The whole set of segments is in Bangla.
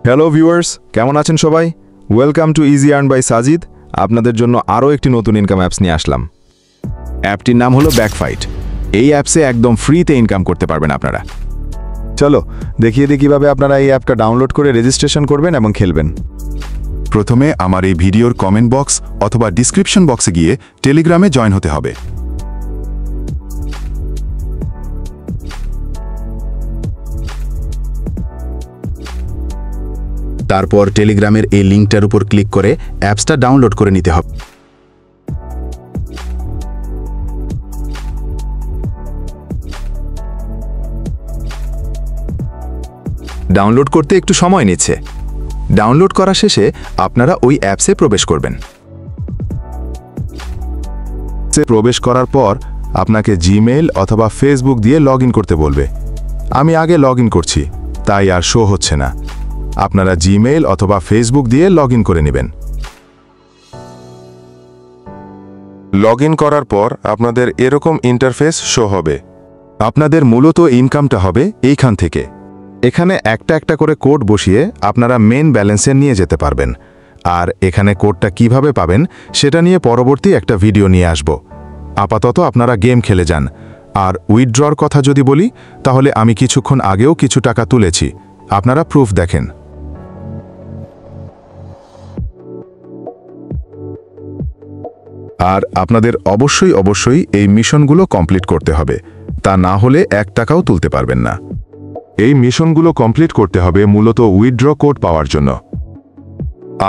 হ্যালো ভিউয়ার্স, কেমন আছেন সবাই? Welcome to easy earn by Sajid. আপনাদের জন্য আরও একটি নতুন ইনকাম অ্যাপস নিয়ে আসলাম। অ্যাপটির নাম হলো ব্যাকফাইট। এই অ্যাপসে একদম ফ্রিতে ইনকাম করতে পারবেন আপনারা। চলো দেখিয়ে দিই কীভাবে আপনারা এই অ্যাপটা ডাউনলোড করে রেজিস্ট্রেশন করবেন এবং খেলবেন। প্রথমে আমার এই ভিডিওর কমেন্ট বক্স অথবা ডিসক্রিপশন বক্সে গিয়ে টেলিগ্রামে জয়েন হতে হবে। তারপর টেলিগ্রামের এই লিঙ্কটার উপর ক্লিক করে অ্যাপসটা ডাউনলোড করে নিতে হবে। ডাউনলোড করতে একটু সময় নিচ্ছে। ডাউনলোড করা শেষে আপনারা ওই অ্যাপসে প্রবেশ করবেন। প্রবেশ করার পর আপনাকে জিমেইল অথবা ফেসবুক দিয়ে লগ ইন করতে বলবে। আমি আগে লগ ইন করছি, তাই আর শো হচ্ছে না। আপনারা জিমেইল অথবা ফেসবুক দিয়ে লগ ইন করে নেবেন। লগ ইন করার পর আপনাদের এরকম ইন্টারফেস শো হবে। আপনাদের মূলত ইনকামটা হবে এইখান থেকে। এখানে একটা একটা করে কোড বসিয়ে আপনারা মেন ব্যালেন্সে নিয়ে যেতে পারবেন। আর এখানে কোডটা কিভাবে পাবেন সেটা নিয়ে পরবর্তী একটা ভিডিও নিয়ে আসব। আপাতত আপনারা গেম খেলে যান। আর উইথড্রর কথা যদি বলি, তাহলে আমি কিছুক্ষণ আগেও কিছু টাকা তুলেছি। আপনারা প্রুফ দেখেন। আর আপনাদের অবশ্যই এই মিশনগুলো কমপ্লিট করতে হবে। তা না হলে 1 টাকাও তুলতে পারবেন না। এই মিশনগুলো কমপ্লিট করতে হবে মূলত উইথড্র কোড পাওয়ার জন্য।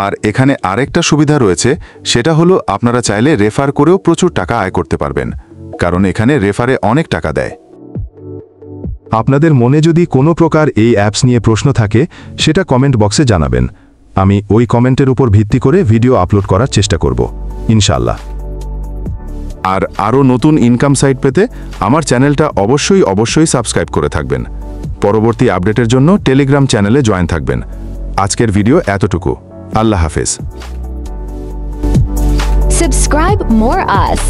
আর এখানে আরেকটা সুবিধা রয়েছে, সেটা হলো আপনারা চাইলে রেফার করেও প্রচুর টাকা আয় করতে পারবেন, কারণ এখানে রেফারে অনেক টাকা দেয়। আপনাদের মনে যদি কোনো প্রকার এই অ্যাপস নিয়ে প্রশ্ন থাকে, সেটা কমেন্ট বক্সে জানাবেন। আমি ওই কমেন্টের উপর ভিত্তি করে ভিডিও আপলোড করার চেষ্টা করব, ইনশাআল্লাহ। আর আরও নতুন ইনকাম সাইট পেতে আমার চ্যানেলটা অবশ্যই সাবস্ক্রাইব করে থাকবেন। পরবর্তী আপডেটের জন্য টেলিগ্রাম চ্যানেলে জয়েন থাকবেন। আজকের ভিডিও এতটুকু। আল্লাহ হাফেজ। Subscribe more us.